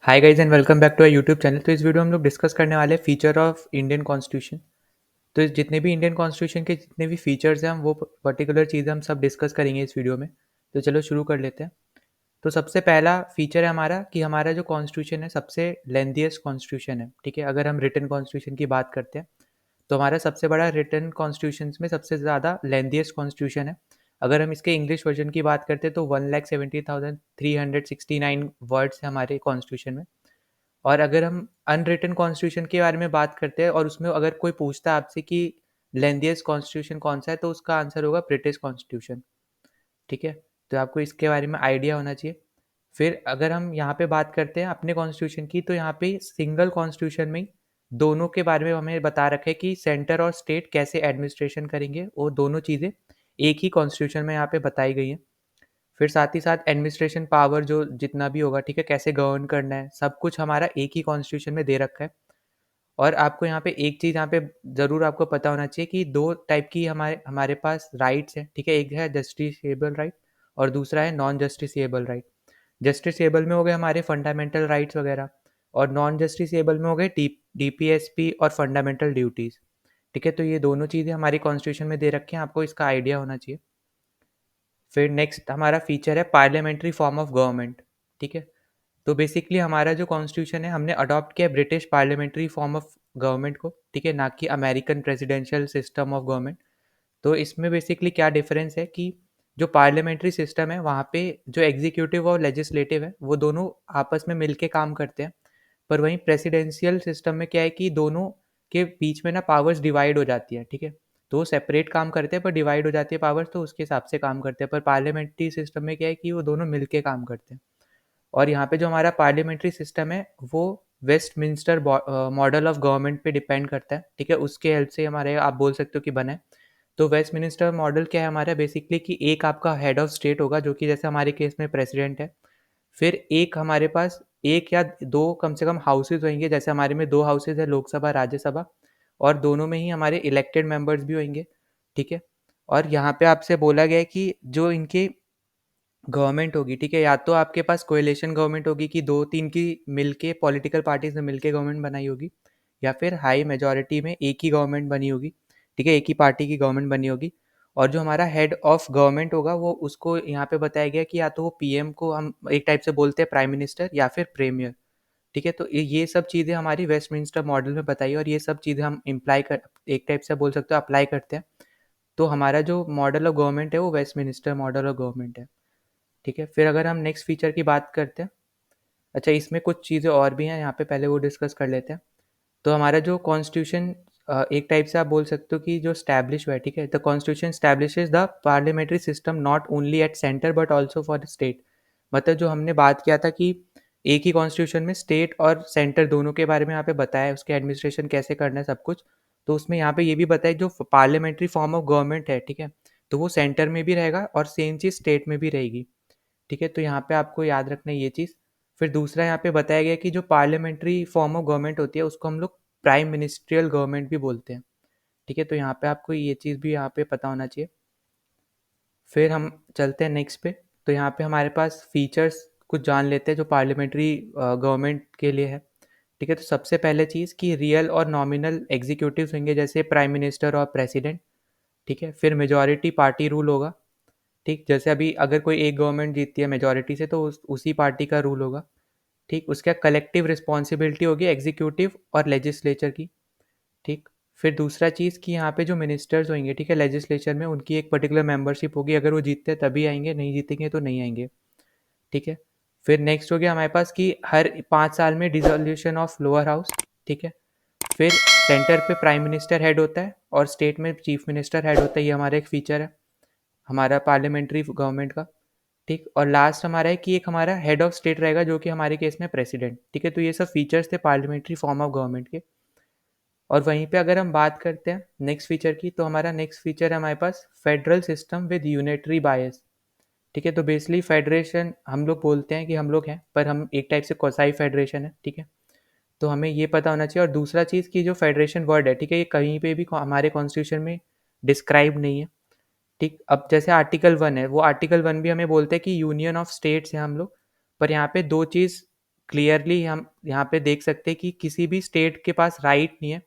Hi guys and welcome back to our YouTube channel. तो इस video में हम लोग डिस्कस करने वाले हैं फीचर ऑफ इंडियन कॉन्स्टिट्यूशन। तो जितने भी इंडियन कॉन्स्टिट्यूशन के जितने भी फीचर्स हैं हम वो पर्टिकुलर चीज़ें हम सब डिस्कस करेंगे इस वीडियो में। तो चलो शुरू कर लेते हैं। तो सबसे पहला फीचर है हमारा कि हमारा जो कॉन्स्टिट्यूशन है सबसे लेंथीएस्ट कॉन्स्टिट्यूशन है। ठीक है, अगर हम रिटन कॉन्स्टिट्यूशन की बात करते हैं तो हमारा सबसे बड़ा रिटन कॉन्स्टिट्यूशन में सबसे ज़्यादा लेंथीएस्ट कॉन्स्टिट्यूशन है। अगर हम इसके इंग्लिश वर्जन की बात करते हैं तो 1,70,369 वर्ड्स है हमारे कॉन्स्टिट्यूशन में। और अगर हम अनरिटन कॉन्स्टिट्यूशन के बारे में बात करते हैं और उसमें अगर कोई पूछता है आपसे कि लेंथीएस्ट कॉन्स्टिट्यूशन कौन सा है तो उसका आंसर होगा ब्रिटिश कॉन्स्टिट्यूशन। ठीक है, तो आपको इसके बारे में आइडिया होना चाहिए। फिर अगर हम यहाँ पे बात करते हैं अपने कॉन्स्टिट्यूशन की तो यहाँ पे सिंगल कॉन्स्टिट्यूशन में ही दोनों के बारे में हमें बता रखा है कि सेंटर और स्टेट कैसे एडमिनिस्ट्रेशन करेंगे और दोनों चीज़ें एक ही कॉन्स्टिट्यूशन में यहाँ पे बताई गई हैं। फिर साथ ही साथ एडमिनिस्ट्रेशन पावर जो जितना भी होगा, ठीक है, कैसे गवर्न करना है, सब कुछ हमारा एक ही कॉन्स्टिट्यूशन में दे रखा है। और आपको यहाँ पे एक चीज़ यहाँ पे ज़रूर आपको पता होना चाहिए कि दो टाइप की हमारे हमारे पास राइट्स हैं। ठीक है, एक है जस्टिसेबल राइट और दूसरा है नॉन जस्टिसेबल राइट। जस्टिसेबल में हो गए हमारे फंडामेंटल राइट्स वगैरह और नॉन जस्टिसेबल में हो गए डीपीएसपी और फंडामेंटल ड्यूटीज़। ठीक है, तो ये दोनों चीज़ें हमारी कॉन्स्टिट्यूशन में दे रखी हैं, आपको इसका आइडिया होना चाहिए। फिर नेक्स्ट हमारा फीचर है पार्लियामेंट्री फॉर्म ऑफ गवर्नमेंट। ठीक है, तो बेसिकली हमारा जो कॉन्स्टिट्यूशन है हमने अडॉप्ट किया British parliamentary form of government को, ठीक है, ना कि American presidential system of government. तो इसमें बेसिकली क्या डिफरेंस है कि जो पार्लियामेंट्री सिस्टम है वहाँ पे जो एग्जीक्यूटिव और लेजिस्लेटिव है वो दोनों आपस में मिलके काम करते हैं। पर वहीं प्रेसिडेंशियल सिस्टम में क्या है कि दोनों के बीच में ना पावर्स डिवाइड हो जाती है। ठीक है, तो सेपरेट काम करते हैं पर डिवाइड हो जाती है पावर्स, तो उसके हिसाब से काम करते हैं। पर पार्लियामेंट्री सिस्टम में क्या है कि वो दोनों मिलके काम करते हैं। और यहाँ पे जो हमारा पार्लियामेंट्री सिस्टम है वो वेस्टमिंस्टर मॉडल ऑफ गवर्नमेंट पे डिपेंड करता है। ठीक है, उसके हेल्प से हमारे आप बोल सकते हो कि बना है। तो वेस्टमिंस्टर मॉडल क्या है हमारा बेसिकली कि एक आपका हेड ऑफ स्टेट होगा जो कि जैसे हमारे केस में प्रेसिडेंट है। फिर एक हमारे पास एक या दो कम से कम हाउसेज होंगे, जैसे हमारे में दो हाउसेज है, लोकसभा राज्यसभा, और दोनों में ही हमारे इलेक्टेड मेंबर्स भी होंगे। ठीक है, और यहाँ पे आपसे बोला गया है कि जो इनके गवर्नमेंट होगी, ठीक है, या तो आपके पास कोएलिशन गवर्नमेंट होगी कि दो तीन की मिलके पॉलिटिकल पार्टीज ने मिलके गवर्नमेंट बनाई होगी, या फिर हाई मेजॉरिटी में एक ही गवर्नमेंट बनी होगी। ठीक है, एक ही पार्टी की गवर्नमेंट बनी होगी। और जो हमारा हेड ऑफ गवर्नमेंट होगा वो उसको यहाँ पे बताया गया कि या तो वो पीएम को हम एक टाइप से बोलते हैं प्राइम मिनिस्टर या फिर प्रीमियर। ठीक है, तो ये सब चीज़ें हमारी वेस्टमिंस्टर मॉडल में बताई और ये सब चीज़ें हम इम्प्लाई कर एक टाइप से बोल सकते हो अप्लाई करते हैं। तो हमारा जो मॉडल ऑफ गवर्नमेंट है वो वेस्टमिंस्टर मॉडल ऑफ गवर्नमेंट है। ठीक है, फिर अगर हम नेक्स्ट फीचर की बात करते हैं, अच्छा इसमें कुछ चीज़ें और भी हैं यहाँ पे, पहले वो डिस्कस कर लेते हैं। तो हमारा जो कॉन्स्टिट्यूशन एक टाइप से आप बोल सकते हो कि जो स्टैब्लिश हुआ है, ठीक है, the constitution establishes the parliamentary system not only at centre but also for state. मतलब जो हमने बात किया था कि एक ही कॉन्स्टिट्यूशन में स्टेट और सेंटर दोनों के बारे में यहाँ पे बताया है, उसके एडमिनिस्ट्रेशन कैसे करना है सब कुछ। तो उसमें यहाँ पे ये भी बताया जो पार्लियामेंट्री फॉर्म ऑफ गवर्नमेंट है, ठीक है, तो वो सेंटर में भी रहेगा और सेम चीज़ स्टेट में भी रहेगी। ठीक है, तो यहाँ पे आपको याद रखना है ये चीज़। फिर दूसरा यहाँ पे बताया गया कि जो पार्लियामेंट्री फॉर्म ऑफ गवर्नमेंट होती है उसको हम लोग प्राइम मिनिस्ट्रियल गवर्नमेंट भी बोलते हैं। ठीक है, तो यहाँ पे आपको ये चीज़ भी यहाँ पे पता होना चाहिए। फिर हम चलते हैं नेक्स्ट पे। तो यहाँ पे हमारे पास फीचर्स कुछ जान लेते हैं जो पार्लियामेंट्री गवर्नमेंट के लिए है। ठीक है, तो सबसे पहले चीज़ कि रियल और नॉमिनल एग्जीक्यूटिव्स होंगे जैसे प्राइम मिनिस्टर और प्रेसिडेंट। ठीक है, फिर मेजॉरिटी पार्टी रूल होगा। ठीक, जैसे अभी अगर कोई एक गवर्नमेंट जीतती है मेजॉरिटी से तो उसी पार्टी का रूल होगा। ठीक, उसका कलेक्टिव रिस्पॉन्सिबिलिटी होगी एग्जीक्यूटिव और लेजिस्लेचर की। ठीक, फिर दूसरा चीज़ कि यहाँ पे जो मिनिस्टर्स होंगे, ठीक है, लेजिस्लेचर में उनकी एक पर्टिकुलर मेंबरशिप होगी, अगर वो जीतते हैं तभी आएंगे, नहीं जीतेंगे तो नहीं आएंगे। ठीक है, फिर नेक्स्ट हो गया हमारे पास कि हर 5 साल में डिसोल्यूशन ऑफ लोअर हाउस। ठीक है, फिर सेंटर पे प्राइम मिनिस्टर हेड होता है और स्टेट में चीफ मिनिस्टर हेड होता है, ये हमारा एक फीचर है हमारा पार्लियामेंट्री गवर्नमेंट का। ठीक, और लास्ट हमारा है कि एक हमारा हेड ऑफ स्टेट रहेगा जो कि हमारे केस में प्रेसिडेंट। ठीक है, तो ये सब फीचर्स थे पार्लियामेंट्री फॉर्म ऑफ गवर्नमेंट के। और वहीं पे अगर हम बात करते हैं नेक्स्ट फीचर की तो हमारा नेक्स्ट फीचर है हमारे पास federal system with unitary bias. ठीक है, तो बेसिकली फेडरेशन हम लोग बोलते हैं कि हम लोग हैं, पर हम एक टाइप से कोसाई फेडरेशन है। ठीक है, तो हमें ये पता होना चाहिए। और दूसरा चीज़ की जो फेडरेशन वर्ड है, ठीक है, ये कहीं पे भी हमारे कॉन्स्टिट्यूशन में डिस्क्राइब नहीं है। ठीक, अब जैसे आर्टिकल 1 है, वो आर्टिकल 1 भी हमें बोलते हैं कि यूनियन ऑफ स्टेट्स हैं हम लोग, पर यहाँ पे दो चीज़ क्लियरली हम यहाँ पे देख सकते हैं कि किसी भी स्टेट के पास राइट नहीं है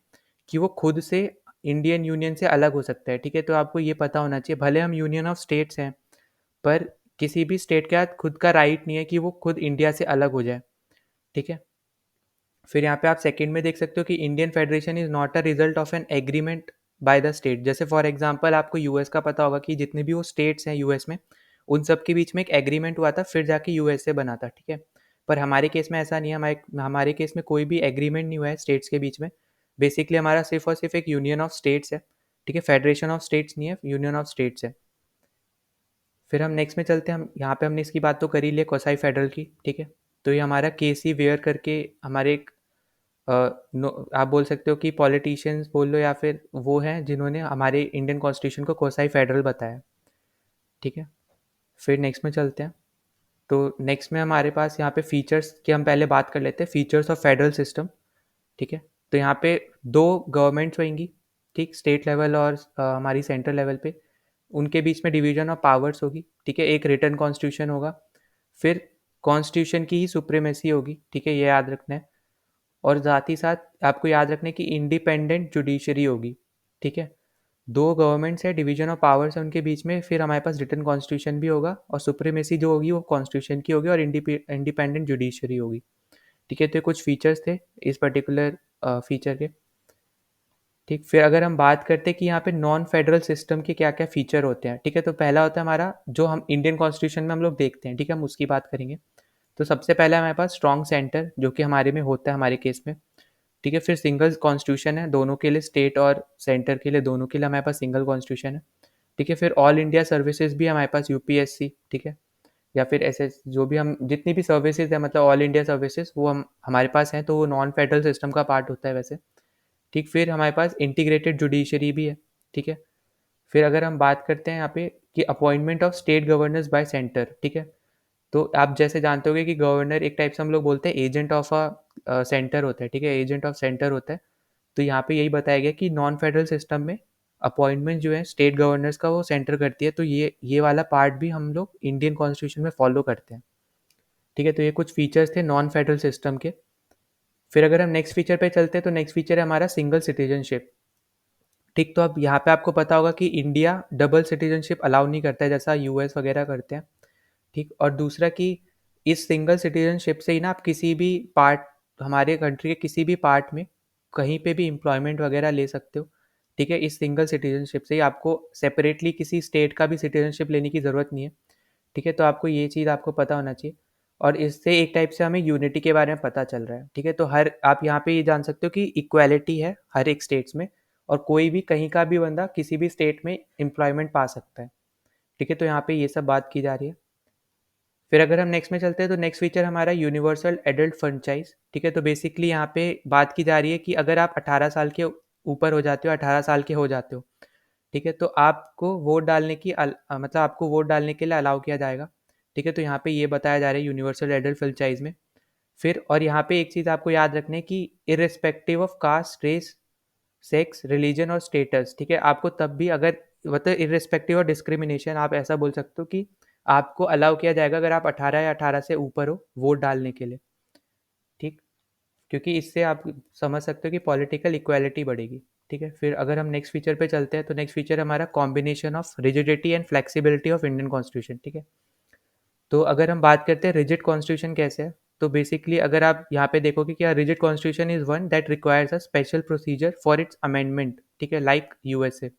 कि वो खुद से इंडियन यूनियन से अलग हो सकता है, ठीक है? तो आपको ये पता होना चाहिए, भले हम यूनियन ऑफ स्टेट्स हैं, पर किसी भी स्टेट के पास खुद का राइट नहीं है कि वो खुद इंडिया से अलग हो जाए, ठीक है? फिर यहाँ पे आप सेकंड में देख सकते हो कि Indian federation is not a result of an agreement by the state. जैसे फॉर एग्जांपल आपको यूएस का पता होगा कि जितने भी वो स्टेट्स हैं यूएस में, उन सब के बीच में एक एग्रीमेंट हुआ था, फिर जाके यूएस से बना था, ठीक है? पर हमारे केस में ऐसा नहीं है, हमारे केस में कोई भी एग्रीमेंट नहीं हुआ है स्टेट्स के बीच में। बेसिकली हमारा सिर्फ और सिर्फ एक यूनियन ऑफ स्टेट्स है, ठीक है? फेडरेशन ऑफ स्टेट्स नहीं है, यूनियन ऑफ स्टेट्स है। फिर हम नेक्स्ट में चलते हैं, हम यहाँ पे हमने इसकी बात तो करी ली कोसाई फेडरल की, ठीक है? तो ये हमारा केसी वेयर करके हमारे एक आप बोल सकते हो कि पॉलिटिशियंस बोल लो या फिर वो हैं जिन्होंने हमारे इंडियन कॉन्स्टिट्यूशन को कोसाई फेडरल बताया, ठीक है? फिर नेक्स्ट में चलते हैं। तो नेक्स्ट में हमारे पास यहाँ पे फीचर्स की हम पहले बात कर लेते हैं, फीचर्स ऑफ फेडरल सिस्टम, ठीक है? तो यहाँ पे दो गवर्नमेंट्स होंगी, ठीक? स्टेट लेवल और हमारी सेंट्रल लेवल पे उनके बीच में डिवीजन ऑफ पावर्स होगी, ठीक है? एक रिटन कॉन्स्टिट्यूशन होगा, फिर कॉन्स्टिट्यूशन की ही सुप्रीमेसी होगी, ठीक है? ये याद रखना है। और साथ ही साथ आपको याद रखना है कि इंडिपेंडेंट जुडिशरी होगी, ठीक है? दो गवर्नमेंट्स है, डिवीजन ऑफ पावर्स है उनके बीच में, फिर हमारे पास रिटन कॉन्स्टिट्यूशन भी होगा और सुप्रीमेसी जो होगी वो कॉन्स्टिट्यूशन की होगी और इंडिपेंडेंट जुडिशरी होगी, ठीक है? तो ये कुछ फीचर्स थे इस पर्टिकुलर फीचर के, ठीक। फिर अगर हम बात करते हैं कि यहाँ पे नॉन फेडरल सिस्टम के क्या क्या फीचर होते हैं, ठीक है? तो पहला होता है हमारा जो हम इंडियन कॉन्स्टिट्यूशन में हम लोग देखते हैं, ठीक है? हम उसकी बात करेंगे। तो सबसे पहला हमारे पास स्ट्रॉन्ग सेंटर जो कि हमारे में होता है हमारे केस में, ठीक है? फिर सिंगल कॉन्स्टिट्यूशन है दोनों के लिए, स्टेट और सेंटर के लिए, दोनों के लिए हमारे पास सिंगल कॉन्स्टिट्यूशन है, ठीक है? फिर ऑल इंडिया सर्विसेज भी हमारे पास यूपीएससी, ठीक है? या फिर एसएस, जो भी हम जितनी भी सर्विसेज है मतलब ऑल इंडिया सर्विसेज वो हम हमारे पास हैं, तो वो नॉन फेडरल सिस्टम का पार्ट होता है वैसे, ठीक। फिर हमारे पास इंटीग्रेटेड जुडिशरी भी है, ठीक है? फिर अगर हम बात करते हैं यहाँ पे कि appointment of state governors bye centre, ठीक है? तो आप जैसे जानते होगे कि गवर्नर एक टाइप से हम लोग बोलते हैं एजेंट ऑफ अ सेंटर होता है, ठीक है? एजेंट ऑफ सेंटर होता है। तो यहाँ पे यही बताया गया कि नॉन फेडरल सिस्टम में अपॉइंटमेंट जो है स्टेट गवर्नर्स का वो सेंटर करती है, तो ये वाला पार्ट भी हम लोग इंडियन कॉन्स्टिट्यूशन में फॉलो करते हैं, ठीक है? तो ये कुछ फीचर्स थे नॉन फेडरल सिस्टम के। फिर अगर हम नेक्स्ट फीचर पे चलते हैं तो नेक्स्ट फीचर है हमारा सिंगल सिटीजनशिप, ठीक। तो अब यहाँ पे आपको पता होगा कि इंडिया डबल सिटीजनशिप अलाउ नहीं करता है जैसा यूएस वगैरह करते हैं, ठीक। और दूसरा कि इस सिंगल सिटीजनशिप से ही ना आप किसी भी पार्ट, हमारे कंट्री के किसी भी पार्ट में कहीं पे भी एम्प्लॉयमेंट वगैरह ले सकते हो, ठीक है? इस सिंगल सिटीजनशिप से ही आपको सेपरेटली किसी स्टेट का भी सिटीजनशिप लेने की ज़रूरत नहीं है, ठीक है? तो आपको ये चीज़ आपको पता होना चाहिए और इससे एक टाइप से हमें यूनिटी के बारे में पता चल रहा है, ठीक है? तो हर आप यहाँ पे ये जान सकते हो कि इक्वालिटी है हर एक स्टेट्स में और कोई भी कहीं का भी बंदा किसी भी स्टेट में एम्प्लॉयमेंट पा सकता है, ठीक है? तो यहाँ पे ये सब बात की जा रही है। फिर अगर हम नेक्स्ट में चलते हैं तो नेक्स्ट फीचर हमारा यूनिवर्सल एडल्ट फ्रेंचाइज, ठीक है? तो बेसिकली यहाँ पे बात की जा रही है कि अगर आप 18 साल के ऊपर हो जाते हो, 18 साल के हो जाते हो, ठीक है? तो आपको वोट डालने की मतलब आपको वोट डालने के लिए अलाउ किया जाएगा, ठीक है? तो यहाँ पे ये बताया जा रहा है यूनिवर्सल एडल्ट फ्रेंचाइज में। फिर और यहाँ पे एक चीज़ आपको याद रखनी है कि irrespective of caste, race, sex, religion और स्टेटस, ठीक है? आपको तब भी अगर मतलब इर्रिस्पेक्टिव ऑफ डिस्क्रिमिनेशन आप ऐसा बोल सकते हो कि आपको अलाउ किया जाएगा अगर आप 18 या 18 से ऊपर हो वोट डालने के लिए, ठीक। क्योंकि इससे आप समझ सकते हो कि पॉलिटिकल इक्वालिटी बढ़ेगी, ठीक है? फिर अगर हम नेक्स्ट फीचर पे चलते हैं तो नेक्स्ट फीचर हमारा combination of rigidity and flexibility of Indian constitution, ठीक है? तो अगर हम बात करते हैं रिजिड कॉन्स्टिट्यूशन कैसे है, तो बेसिकली अगर आप यहाँ पे देखोगे कि rigid constitution is one that requires a special procedure for its amendment, ठीक है? Like USA.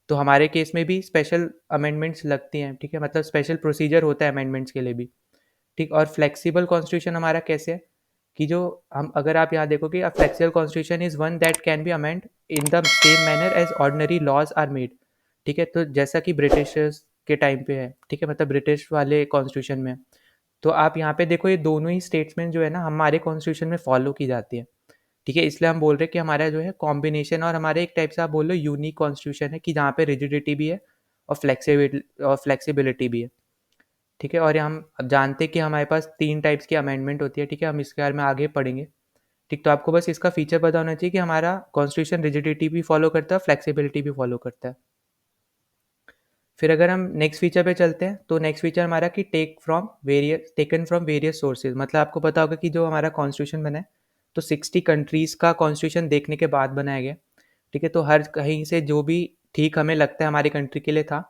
तो हमारे केस में भी स्पेशल अमेंडमेंट्स लगती हैं, ठीक है? मतलब स्पेशल प्रोसीजर होता है अमेंडमेंट्स के लिए भी, ठीक। और फ्लेक्सिबल कॉन्स्टिट्यूशन हमारा कैसे है कि जो हम अगर आप यहाँ देखोगे a flexible constitution is one that can be amend in the same manner as ordinary laws are made, ठीक है? तो जैसा कि ब्रिटिशर्स के टाइम पे है, ठीक है? मतलब ब्रिटिश वाले कॉन्स्टिट्यूशन में, तो आप यहाँ पे देखो ये दोनों ही स्टेट्समेंट जो है ना हमारे कॉन्स्टिट्यूशन में फॉलो की जाती है, ठीक है? इसलिए हम बोल रहे हैं कि हमारा जो है कॉम्बिनेशन और हमारे एक टाइप से आप बोल लो यूनिक कॉन्स्टिट्यूशन है कि जहाँ पे रिजिडिटी भी है और फ्लेक्सिबिलिटी भी है, ठीक है? और हम अब जानते हैं कि हमारे पास 3 टाइप्स की अमेंडमेंट होती है, ठीक है? हम इसके बारे में आगे पढ़ेंगे, ठीक। तो आपको बस इसका फीचर पता होना चाहिए कि हमारा कॉन्स्टिट्यूशन रिजिडिटी भी फॉलो करता है, फ्लेक्सिबिलिटी भी फॉलो करता है। फिर अगर हम नेक्स्ट फीचर पे चलते हैं, तो नेक्स्ट फीचर हमारा कि टेकन फ्रॉम वेरियस सोर्सेज। मतलब आपको पता होगा कि जो हमारा कॉन्स्टिट्यूशन बना है, तो 60 कंट्रीज़ का कॉन्स्टिट्यूशन देखने के बाद बनाया गया, ठीक है? तो हर कहीं से जो भी ठीक हमें लगता है हमारी कंट्री के लिए था,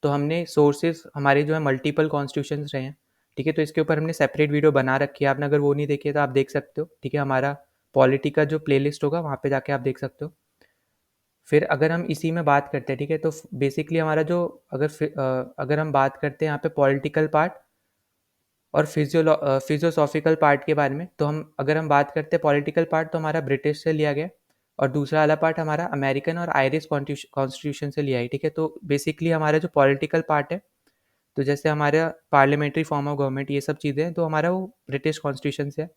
तो हमने सोर्सेज हमारे जो है मल्टीपल कॉन्स्टिट्यूशंस रहे हैं, ठीक है? तो इसके ऊपर हमने सेपरेट वीडियो बना रखी है, आपने अगर वो नहीं देखी है तो आप देख सकते हो, ठीक है? हमारा पॉलिटी का जो प्लेलिस्ट होगा वहाँ पे जाके आप देख सकते हो। फिर अगर हम इसी में बात करते हैं, ठीक है? तो बेसिकली हमारा जो अगर हम बात करते हैं यहाँ पे पॉलिटिकल पार्ट और फिजियोसॉफिकल पार्ट के बारे में, तो अगर हम बात करते हैं पॉलिटिकल पार्ट, तो हमारा ब्रिटिश से लिया गया और दूसरा वाला पार्ट हमारा अमेरिकन और आयरिश कॉन्स्टिट्यूशन से लिया है, ठीक है? तो बेसिकली हमारा जो पॉलिटिकल पार्ट है, तो जैसे हमारा पार्लियामेंट्री फॉर्म ऑफ गवर्नमेंट, ये सब चीज़ें हैं, तो हमारा वो ब्रिटिश कॉन्स्टिट्यूशन से है।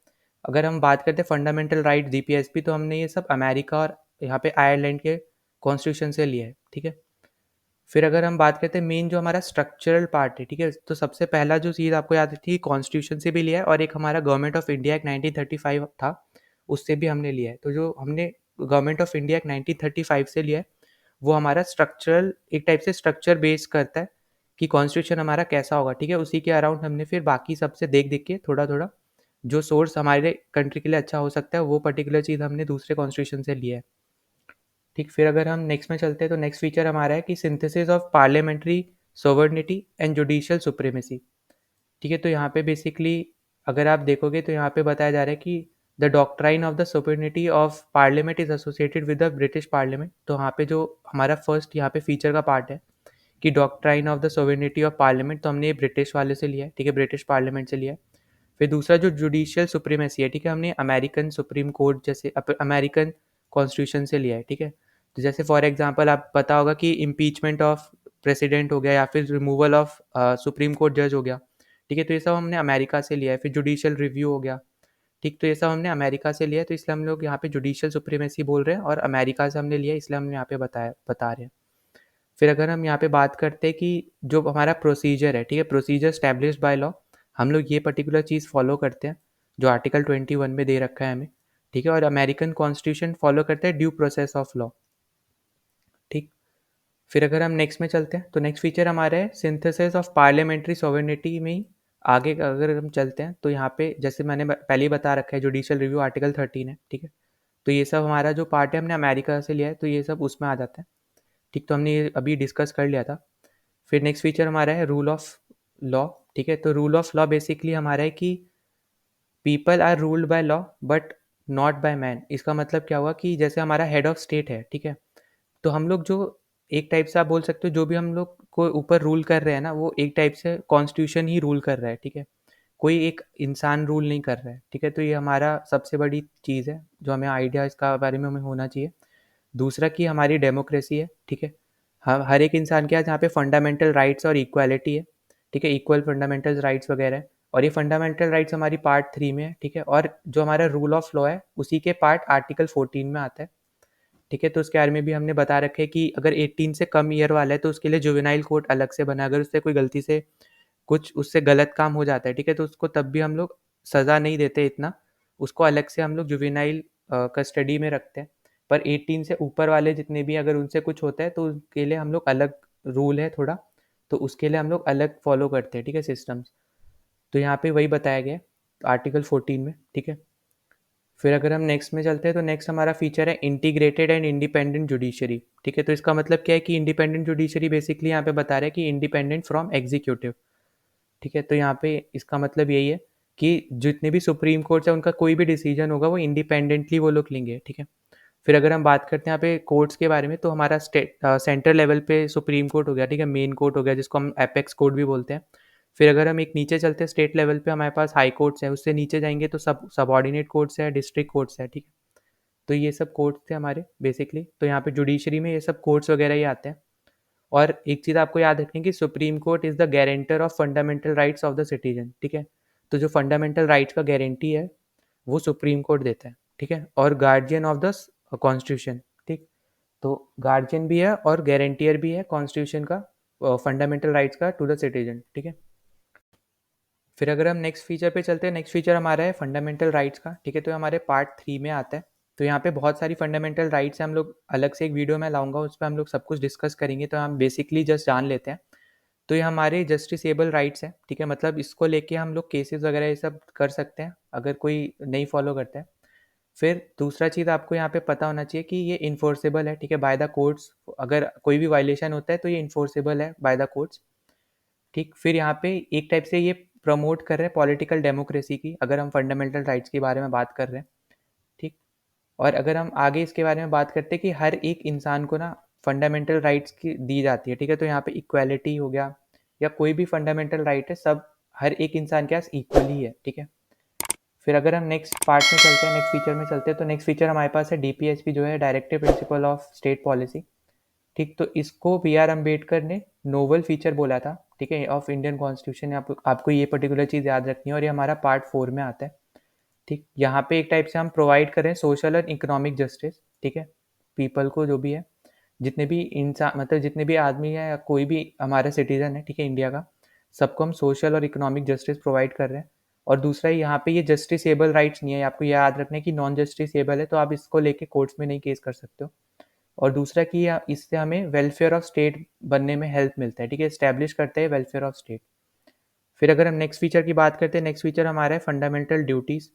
अगर हम बात करते हैं फंडामेंटल राइट डीपीएसपी, तो हमने ये सब अमेरिका और यहाँ पे आयरलैंड के कॉन्स्टिट्यूशन से लिया है, ठीक है? फिर अगर हम बात करते हैं मेन जो हमारा स्ट्रक्चरल पार्ट है, ठीक है? तो सबसे पहला जो चीज़ आपको याद रखनी है, कॉन्स्टिट्यूशन से भी लिया है और एक हमारा गवर्नमेंट ऑफ इंडिया एक 1935 था, उससे भी हमने लिया है। तो जो हमने गवर्नमेंट ऑफ इंडिया एक 1935 से लिया है, वो हमारा स्ट्रक्चरल एक टाइप से स्ट्रक्चर बेस करता है कि कॉन्स्टिट्यूशन हमारा कैसा होगा, ठीक है? उसी के अराउंड हमने फिर बाकी सबसे देख-देख के थोड़ा-थोड़ा जो सोर्स हमारे कंट्री के लिए अच्छा हो सकता है, वो पर्टिकुलर चीज़ हमने दूसरे कॉन्स्टिट्यूशन से लिया है। ठीक, फिर अगर हम नेक्स्ट में चलते हैं, तो नेक्स्ट फीचर हमारा है कि synthesis of parliamentary sovereignty and judicial supremacy. ठीक है, तो यहाँ पे बेसिकली अगर आप देखोगे तो यहाँ पे बताया जा रहा है कि the doctrine of the sovereignty of parliament is associated with the British parliament. तो यहाँ पे जो हमारा फर्स्ट यहाँ पे फीचर का पार्ट है कि doctrine of the sovereignty of parliament, तो हमने ये ब्रिटिश वाले से लिया है, ठीक है? ब्रिटिश पार्लियामेंट से लिया है। फिर दूसरा जो जुडिशियल सुप्रीमेसी है, ठीक है? हमने अमेरिकन सुप्रीम कोर्ट जैसे अमेरिकन कॉन्स्टिट्यूशन से लिया है, ठीक है? तो जैसे फॉर एग्जांपल आप पता होगा कि इम्पीचमेंट ऑफ प्रेसिडेंट हो गया या फिर रिमूवल ऑफ सुप्रीम कोर्ट जज हो गया, ठीक है? तो ये सब हमने अमेरिका से लिया है। फिर जुडिशियल रिव्यू हो गया, ठीक? तो ये सब हमने अमेरिका से लिया है, तो इसलिए हम लोग यहाँ पे जुडिशियल सुप्रीमेसी बोल रहे हैं और अमेरिका से हमने लिया है, इसलिए हम यहाँ पे बता रहे हैं। फिर अगर हम यहाँ पे बात करते हैं कि जो हमारा प्रोसीजर है, ठीक है? प्रोसीजर स्टैब्लिश्ड बाय लॉ, हम लोग ये पर्टिकुलर चीज़ फॉलो करते हैं जो आर्टिकल 21 में दे रखा है हमें, ठीक है? और अमेरिकन कॉन्स्टिट्यूशन फॉलो करते हैं ड्यू प्रोसेस ऑफ लॉ, ठीक? फिर अगर हम नेक्स्ट में चलते हैं, तो नेक्स्ट फीचर हमारा है सिंथेसिस ऑफ पार्लियामेंट्री सॉवरेनिटी में ही आगे अगर हम चलते हैं, तो यहाँ पे जैसे मैंने पहले ही बता रखा है जुडिशियल रिव्यू आर्टिकल 13 है, ठीक है? तो ये सब हमारा जो पार्ट है हमने अमेरिका से लिया है, तो ये सब उसमें आ जाता है, ठीक? तो हमने ये अभी डिस्कस कर लिया था। फिर नेक्स्ट फीचर हमारा है रूल ऑफ लॉ, ठीक है? तो रूल ऑफ लॉ बेसिकली हमारा है कि people are ruled by law but not by man. इसका मतलब क्या हुआ कि जैसे हमारा हेड ऑफ स्टेट है, ठीक है? तो हम लोग जो एक टाइप से आप बोल सकते हो जो भी हम लोग को ऊपर रूल कर रहे हैं ना, वो एक टाइप से कॉन्स्टिट्यूशन ही रूल कर रहा है, ठीक है? कोई एक इंसान रूल नहीं कर रहा है, ठीक है? तो ये हमारा सबसे बड़ी चीज़ है जो हमें आइडिया इसका बारे में हमें होना चाहिए। दूसरा कि हमारी डेमोक्रेसी है, ठीक है? हर एक इंसान के पास यहाँ पे फंडामेंटल राइट्स और इक्वालिटी है, ठीक है? इक्वल फंडामेंटल राइट्स वगैरह है और ये फंडामेंटल राइट्स हमारी पार्ट 3 में है, ठीक है? और जो हमारा रूल ऑफ लॉ है उसी के पार्ट आर्टिकल 14 में आता है, ठीक है? तो उसके बारे में भी हमने बता रखे है कि अगर 18 से कम ईयर वाला है तो उसके लिए जुवेनाइल कोर्ट अलग से बना है। अगर उससे कोई गलती से कुछ उससे गलत काम हो जाता है, ठीक है? तो उसको तब भी हम लोग सज़ा नहीं देते इतना, उसको अलग से हम लोग जुवेनाइल कस्टडी में रखते हैं। पर 18 से ऊपर वाले जितने भी अगर उनसे कुछ होता है तो उसके लिए हम लोग अलग रूल है थोड़ा, तो उसके लिए हम लोग अलग फॉलो करते हैं, ठीक है, सिस्टम्स। तो यहाँ पे वही बताया गया है आर्टिकल 14 में, ठीक है? फिर अगर हम नेक्स्ट में चलते हैं, तो नेक्स्ट हमारा फीचर है इंटीग्रेटेड एंड इंडिपेंडेंट जुडिशरी, ठीक है? तो इसका मतलब क्या है कि इंडिपेंडेंट जुडिशरी बेसिकली यहाँ पे बता रहा है कि इंडिपेंडेंट फ्रॉम एग्जीक्यूटिव, ठीक है? तो यहाँ पे इसका मतलब यही है कि जितने भी सुप्रीम कोर्ट्स है उनका कोई भी डिसीजन होगा वो इंडिपेंडेंटली वो लोग लेंगे, ठीक है? फिर अगर हम बात करते हैं यहाँ पे कोर्ट्स के बारे में, तो हमारा सेंट्रल लेवल पे सुप्रीम कोर्ट हो गया, ठीक है? मेन कोर्ट हो गया जिसको हम एपेक्स कोर्ट भी बोलते हैं। फिर अगर हम एक नीचे चलते हैं स्टेट लेवल पे, हमारे पास हाई कोर्ट्स है, उससे नीचे जाएंगे तो सबऑर्डिनेट कोर्ट्स है, डिस्ट्रिक्ट कोर्ट्स है, ठीक है? तो ये सब कोर्ट्स थे हमारे बेसिकली। तो यहाँ पे जुडिशरी में ये सब कोर्ट्स वगैरह ही आते हैं। और एक चीज़ आपको याद रखनी है कि supreme court is the guarantor of fundamental rights of the citizen, ठीक है? तो जो फंडामेंटल राइट्स का गारंटी है वो सुप्रीम कोर्ट देता है, ठीक है? और गार्जियन ऑफ द कॉन्स्टिट्यूशन, ठीक? तो गार्जियन भी है और गारंटियर भी है कॉन्स्टिट्यूशन का, फंडामेंटल राइट्स का टू द सिटीजन, ठीक है? फिर अगर हम नेक्स्ट फीचर पे चलते हैं, नेक्स्ट फीचर हमारा है फंडामेंटल राइट्स का, ठीक है? तो हमारे पार्ट 3 में आता है। तो यहाँ पे बहुत सारी फंडामेंटल राइट्स हैं, हम लोग अलग से एक वीडियो में लाऊंगा, उस पर हम लोग सब कुछ डिस्कस करेंगे, तो हम बेसिकली जस्ट जान लेते हैं। तो ये हमारे जस्टिसेबल राइट्स हैं, ठीक है? मतलब इसको लेके हम लोग केसेस वगैरह ये सब कर सकते हैं, अगर कोई नहीं फॉलो करता है। फिर दूसरा चीज़ आपको यहाँ पे पता होना चाहिए कि ये इन्फोर्सेबल है, ठीक है? बाय द कोर्ट्स, अगर कोई भी वायलेशन होता है तो ये इन्फोर्सेबल है बाय द कोर्ट्स, ठीक? फिर यहाँ पे एक टाइप से ये प्रमोट कर रहे हैं पॉलिटिकल डेमोक्रेसी की, अगर हम फंडामेंटल राइट्स के बारे में बात कर रहे हैं, ठीक? और अगर हम आगे इसके बारे में बात करते हैं कि हर एक इंसान को ना फंडामेंटल राइट्स की दी जाती है, ठीक है? तो यहाँ पे इक्वालिटी हो गया, या कोई भी फंडामेंटल राइट है, सब हर एक इंसान के पास इक्वली है, ठीक है? फिर अगर हम नेक्स्ट पार्ट में चलते हैं, नेक्स्ट फीचर में चलते हैं, तो नेक्स्ट फीचर हमारे पास है डीपीएसपी, जो है directive principle of state policy, ठीक? तो इसको बी आर अम्बेडकर ने नोवल फीचर बोला था, ठीक है, ऑफ इंडियन कॉन्स्टिट्यूशन। आपको ये पर्टिकुलर चीज़ याद रखनी है, और ये हमारा पार्ट 4 में आता है, ठीक? यहाँ पे एक टाइप से हम प्रोवाइड करें सोशल और इकोनॉमिक जस्टिस, ठीक है, पीपल को, जो भी है, जितने भी इंसान, मतलब जितने भी आदमी है या कोई भी हमारा सिटीजन है, ठीक है, इंडिया का, सबको हम सोशल और इकोनॉमिक जस्टिस प्रोवाइड कर रहे हैं। और दूसरा यहाँ पे ये जस्टिसेबल राइट्स नहीं है, आपको याद रखना है कि नॉन जस्टिसेबल है, तो आप इसको लेके कोर्ट्स में नहीं केस कर सकते हो। और दूसरा कि इससे हमें वेलफेयर ऑफ स्टेट बनने में हेल्प मिलता है, ठीक है, स्टैब्लिश करते हैं वेलफेयर ऑफ स्टेट। फिर अगर हम नेक्स्ट फीचर की बात करते हैं, नेक्स्ट फीचर हमारा है फंडामेंटल ड्यूटीज़।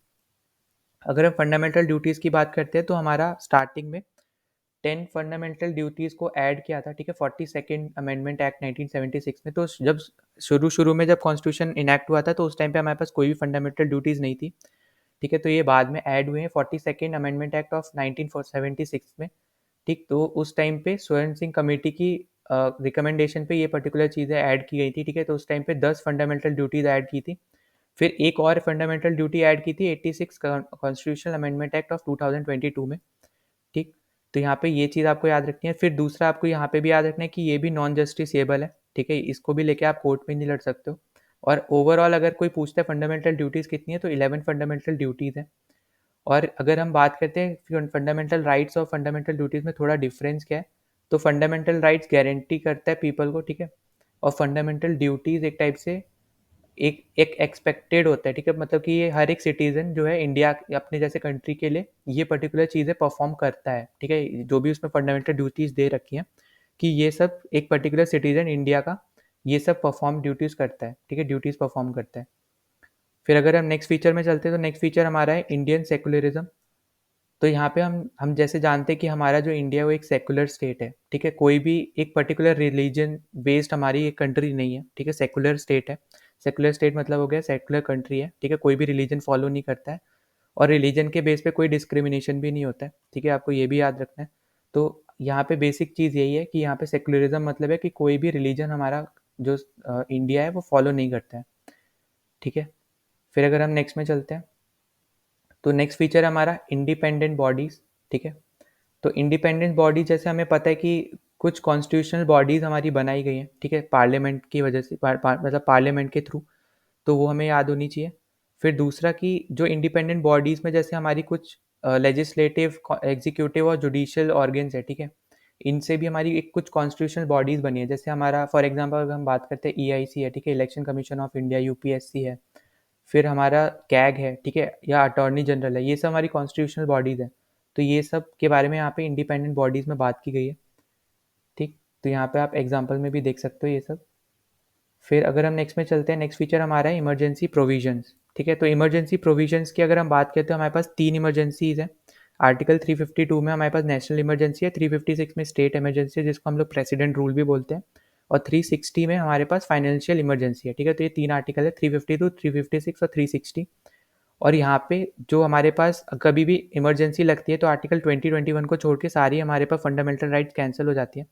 अगर हम फंडामेंटल ड्यूटीज़ की बात करते हैं तो हमारा स्टार्टिंग में 10 फंडामेंटल ड्यूटीज़ को ऐड किया था, ठीक है, 42nd अमेंडमेंट एक्ट 1976 में। तो जब शुरू में जब कॉन्स्टिट्यूशन इनैक्ट हुआ था, तो उस टाइम पे हमारे पास कोई भी फंडामेंटल ड्यूटीज़ नहीं थी, ठीक है? तो ये बाद में ऐड हुए हैं 42nd अमेंडमेंट एक्ट ऑफ 1976 में, ठीक? तो उस टाइम पे स्वर्ण सिंह कमेटी की रिकमेंडेशन पे ये पर्टिकुलर चीज़ें ऐड की गई थी, ठीक है? तो उस टाइम पे 10 फंडामेंटल ड्यूटीज़ ऐड की थी। फिर एक और फंडामेंटल ड्यूटी ऐड की थी 86 कॉन्स्टिट्यूशनल अमेंडमेंट एक्ट ऑफ 2022 में, ठीक? तो यहाँ पे ये चीज़ आपको याद रखनी है। फिर दूसरा आपको यहाँ पे भी याद रखना है कि ये भी नॉन जस्टिसेबल है, ठीक है? इसको भी लेके आप कोर्ट में नहीं लड़ सकते हो। और ओवरऑल अगर कोई पूछता है फंडामेंटल ड्यूटीज़ कितनी है, तो 11 फंडामेंटल ड्यूटीज़ हैं। और अगर हम बात करते हैं फंडामेंटल राइट्स और फंडामेंटल ड्यूटीज़ में थोड़ा डिफरेंस क्या है, तो फंडामेंटल राइट्स गारंटी करता है पीपल को, ठीक है? और फंडामेंटल ड्यूटीज़ एक टाइप से एक एक एक्सपेक्टेड होता है, ठीक है? मतलब कि ये हर एक सिटीज़न जो है इंडिया अपने जैसे कंट्री के लिए ये पर्टिकुलर चीज़ें परफॉर्म करता है, ठीक है? जो भी उसमें फंडामेंटल ड्यूटीज़ दे रखी हैं कि ये सब एक पर्टिकुलर सिटीज़न इंडिया का ये सब परफॉर्म ड्यूटीज़ करता है, ठीक है? ड्यूटीज़ परफॉर्म करता है। फिर अगर हम नेक्स्ट फीचर में चलते हैं, तो नेक्स्ट फीचर हमारा है इंडियन सेकुलरिज्म। तो यहाँ पे हम जैसे जानते हैं कि हमारा जो इंडिया है वो एक सेकुलर स्टेट है, ठीक है? कोई भी एक पर्टिकुलर रिलीजन बेस्ड हमारी एक कंट्री नहीं है, ठीक है? सेकुलर स्टेट है। सेकुलर स्टेट मतलब हो गया सेकुलर कंट्री है, ठीक है? कोई भी रिलीजन फॉलो नहीं करता है, और रिलीजन के बेस पे कोई डिस्क्रिमिनेशन भी नहीं होता है, ठीक है? आपको ये भी याद रखना है। तो यहाँ पे बेसिक चीज़ यही है कि यहाँ पे सेकुलरिज्म मतलब है कि कोई भी रिलीजन हमारा जो इंडिया है वो फॉलो नहीं करता है, ठीक है? फिर अगर हम नेक्स्ट में चलते हैं, तो नेक्स्ट फीचर है हमारा इंडिपेंडेंट बॉडीज़, ठीक है? तो इंडिपेंडेंट बॉडी जैसे हमें पता है कि कुछ कॉन्स्टिट्यूशनल बॉडीज़ हमारी बनाई गई हैं, ठीक है? पार्लियामेंट की वजह से, मतलब पार्लियामेंट के थ्रू, तो वो हमें याद होनी चाहिए। फिर दूसरा कि जो इंडिपेंडेंट बॉडीज़ में जैसे हमारी कुछ लेजिस्लेटिव, एग्जीक्यूटिव और जुडिशियल ऑर्गन्स है, ठीक है? इनसे भी हमारी एक कुछ कॉन्स्टिट्यूशनल बॉडीज़ बनी है, जैसे हमारा फॉर एग्जांपल अगर हम बात करते हैं ईआईसी है, ठीक है? Election commission of India, UPSC है, फिर हमारा कैग है, ठीक है? या अटॉर्नी जनरल है, ये सब हमारी कॉन्स्टिट्यूशनल बॉडीज़ हैं। तो ये सब के बारे में यहाँ पे इंडिपेंडेंट बॉडीज़ में बात की गई है, ठीक? तो यहाँ पे आप एग्जांपल में भी देख सकते हो ये सब। फिर अगर हम नेक्स्ट में चलते हैं, नेक्स्ट फीचर हमारा है इमरजेंसी प्रोविजंस, ठीक है? तो इमरजेंसी प्रोविजंस की अगर हम बात करते हैं, हमारे पास 3 इमरजेंसीज़ हैं। आर्टिकल 352 में हमारे पास नेशनल इमरजेंसी है, 356 में स्टेट इमरजेंसी है जिसको हम लोग प्रेसिडेंट रूल भी बोलते हैं, और 360 में हमारे पास फाइनेंशियल इमरजेंसी है, ठीक है? तो ये 3 आर्टिकल है, 352, 356 और 360। और यहाँ पे जो हमारे पास कभी भी इमरजेंसी लगती है, तो आर्टिकल 2021 को छोड़ के सारी हमारे पास फंडामेंटल राइट्स कैंसिल हो जाती हैं,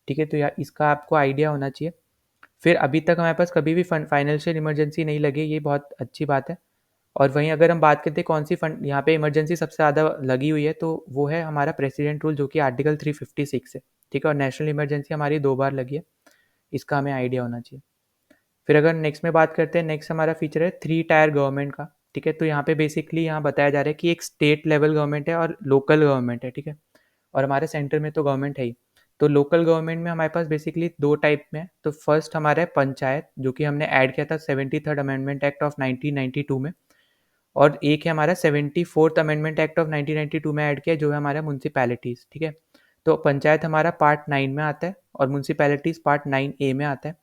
ठीक है? तो यार इसका आपको आइडिया होना चाहिए। फिर अभी तक हमारे पास कभी भी फाइनेंशियल इमरजेंसी नहीं लगी, ये बहुत अच्छी बात है। और वहीं अगर हम बात करते हैं कौन सी फंड यहाँ पे इमरजेंसी सबसे ज़्यादा लगी हुई है, तो वो है हमारा प्रेसिडेंट रूल, जो कि आर्टिकल 356 है, ठीक है? और नेशनल इमरजेंसी हमारी 2 बार लगी है, इसका हमें आइडिया होना चाहिए। फिर अगर नेक्स्ट में बात करते हैं, नेक्स्ट हमारा फीचर है 3 टायर गवर्नमेंट का, ठीक है? तो यहाँ पे बेसिकली यहाँ बताया जा रहा है कि एक स्टेट लेवल गवर्नमेंट है और लोकल गवर्नमेंट है, ठीक है? और हमारे सेंटर में तो गवर्नमेंट है ही। तो लोकल गवर्नमेंट में हमारे पास बेसिकली 2 टाइप में है। तो फर्स्ट हमारा है पंचायत, जो कि हमने ऐड किया था 73rd अमेंडमेंट एक्ट ऑफ 1992 में, और एक है हमारा 74th अमेंडमेंट एक्ट ऑफ 1992 में ऐड किया, जो है हमारा म्यूनसिपैलिटीज़, ठीक है? तो पंचायत हमारा पार्ट 9 में आता है और म्यूनसिपैलिटीज़ पार्ट 9A में आता है।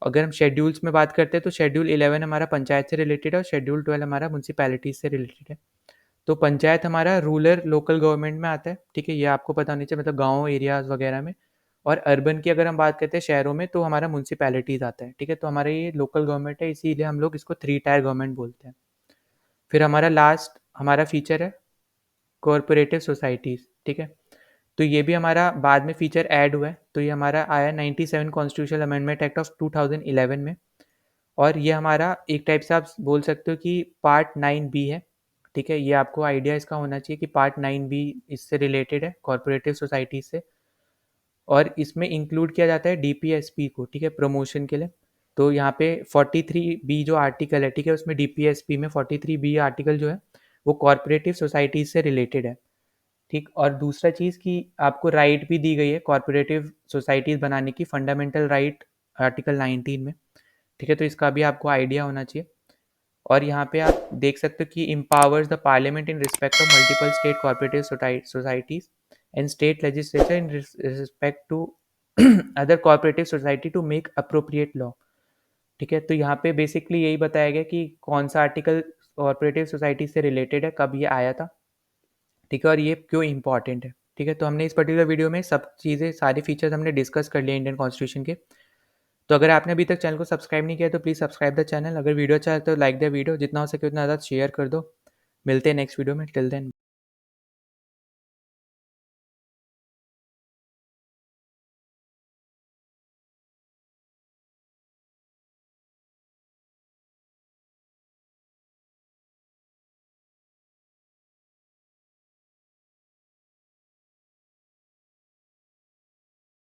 अगर हम शेड्यूल्स में बात करते हैं तो शेड्यूल 11 हमारा पंचायत से रिलेटेड है और शेड्यूल 12 हमारा म्यूनसिपैलिटीज़ से रिलेटेड है। तो पंचायत हमारा रूरल लोकल गवर्नमेंट में आता है, ठीक है? ये आपको पता होना चाहिए, मतलब गाँव एरियाज़ वगैरह में। और अर्बन की अगर हम बात करते हैं शहरों में, तो हमारा म्यूनसिपैलिटीज़ आता है, ठीक है? तो हमारा ये लोकल गवर्नमेंट है, इसीलिए हम लोग इसको 3 टायर गवर्नमेंट बोलते हैं। फिर हमारा लास्ट हमारा फीचर है कोऑपरेटिव सोसाइटीज़, ठीक है? तो ये भी हमारा बाद में फीचर ऐड हुआ है। तो ये हमारा आया 97 कॉन्स्टिट्यूशनल अमेंडमेंट एक्ट ऑफ 2011 में। और ये हमारा एक टाइप से आप बोल सकते हो कि पार्ट 9 बी है, ठीक है? ये आपको आइडिया इसका होना चाहिए कि पार्ट 9 बी इससे रिलेटेड है, कॉर्पोरेटिव सोसाइटी से। और इसमें इंक्लूड किया जाता है डीपीएसपी को, ठीक है? प्रमोशन के लिए। तो यहाँ पे 43 बी जो आर्टिकल है, ठीक है? उसमें डीपीएसपी में 43 बी आर्टिकल जो है वो कॉर्पोरेटिव सोसाइटीज से रिलेटेड है, ठीक? और दूसरा चीज़ कि आपको राइट भी दी गई है कॉर्पोरेटिव सोसाइटीज बनाने की, फंडामेंटल राइट आर्टिकल 19 में, ठीक है? तो इसका भी आपको आइडिया होना चाहिए। और यहाँ पे आप देख सकते हो कि empowers the parliament in respect of multiple state corporative societies and state legislature in respect to other corporative society to make appropriate law, ठीक है? तो यहाँ पे बेसिकली यही बताया गया कि कौन सा आर्टिकल कॉर्पोरेटिव सोसाइटी से रिलेटेड है, कब ये आया था, ठीक है? और ये क्यों इंपॉर्टेंट है, ठीक है? तो हमने इस पर्टिकुलर वीडियो में सब चीज़ें, सारे फीचर्स हमने डिस्कस कर लिए इंडियन कॉन्स्टिट्यूशन के। तो अगर आपने अभी तक चैनल को सब्सक्राइब नहीं किया तो प्लीज़ सब्सक्राइब द चैनल। अगर वीडियो अच्छा है तो लाइक द वीडियो, जितना हो सके उतना ज़्यादा शेयर कर दो। मिलते हैं नेक्स्ट वीडियो में, टिल देन।